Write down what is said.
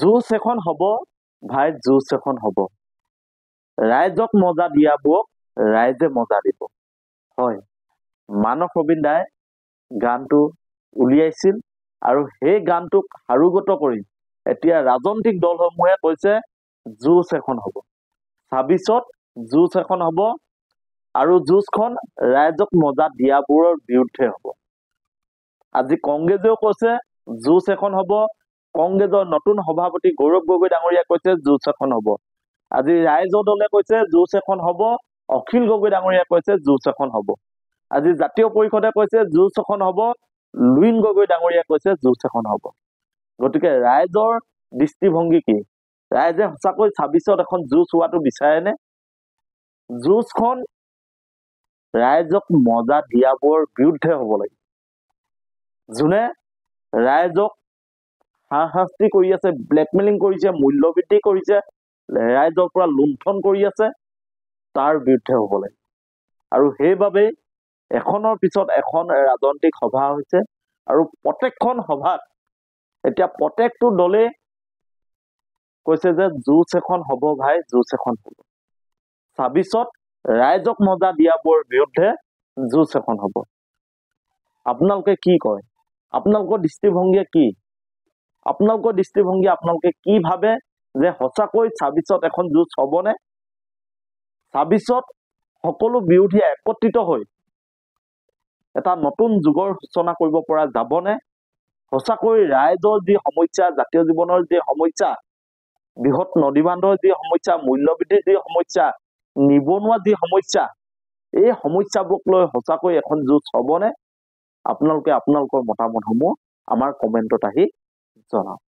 Juice এখন হব ভাই, জুচ এখন হব। ৰাইজক মজা দিয়াবোৰক ৰাইজে মজা দিব। হয়, মানস ৰবীন দাই গানটো উলিয়াইছিল আৰু সেই গানটোক সাৰোগত কৰি এতিয়া ৰাজনৈতিক দলসমূহে কৈছে জুচ এখন হব। ২৬ত জুচ এখন হব আৰু জুচখন ৰাইজক মজা দিয়াবোৰৰ বিৰুদ্ধে হব। আজি কংগ্ৰেছেও কৈছে জুচ এখন হব। কংগ্ৰেছৰ নতুন সভাপতি গৌৰৱ গগৈ ডাঙৰীয়াই কৈছে জুচ এখন হব। আজি ৰাইজৰ দলে কৈছে জুচ এখন হব। অখিল গগৈ ডাঙৰীয়াই কৈছে জুচ এখন হব। আজি জাতীয় পৰিষদে কৈছে জুচ এখন হব। লুইন গগৈ ডাঙৰীয়াই কৈছে জুচ এখন হব। গতিকে ৰাইজৰ দৃষ্টিভংগী কি? ৰাইজে সঁচাকৈ ২৬ত এখন জুচ হোৱাটো বিচাৰেনে? জুচখন ৰাইজক মজা দিয়াবৰ বিৰুদ্ধে হব লাগে। যোনে ৰাইজক হাৰাশাস্তি কৰি আছে, ব্লেকমেইলিং কৰিছে, মূল্যবৃদ্ধি কৰিছে, ৰাইজৰ পৰা লুণ্ঠন কৰি আছে, তাৰ বিৰুদ্ধে হব লাগে। আৰু সেইবাবেই এখনৰ পিছত এখন ৰাজনৈতিক সভা হৈছে আৰু প্ৰত্যেকখন সভাত এতিয়া প্ৰত্যেকটো দলেই কৈছে যে জুচ এখন হব ভাই, জুচ এখন হব। ২৬ত ৰাইজক মজা দিয়াবৰ বিৰুদ্ধে জুচ এখন হব। আপোনালোকে কি কয়? আপোনালোকৰ দৃষ্টিভংগীয়ে কি? আপোনালোকৰ দৃষ্টিভংগী আপোনালোকে কি ভাবে যে সঁচাকৈ ২৬ত এখন জুচ হবনে? ২৬ত সকলো বিৰোধী একত্ৰিত হৈ এটা নতুন যুগৰ সূচনা কৰিব পৰা যাবনে? সঁচাকৈ ৰাইজৰ যি সমস্যা, জাতীয় জীৱনৰ যি সমস্যা, বৃহৎ নদী বান্ধৰ যি সমস্যা, মূল্যবৃদ্ধিৰ যি সমস্যা, নিবনুৱা যি সমস্যা, এই সমস্যাবোৰক লৈ সঁচাকৈ এখন যুঁজ হবনে? আপোনালোকে আপোনালোকৰ মতামতসমূহ আমাৰ কমেণ্টত আহি জনাওক।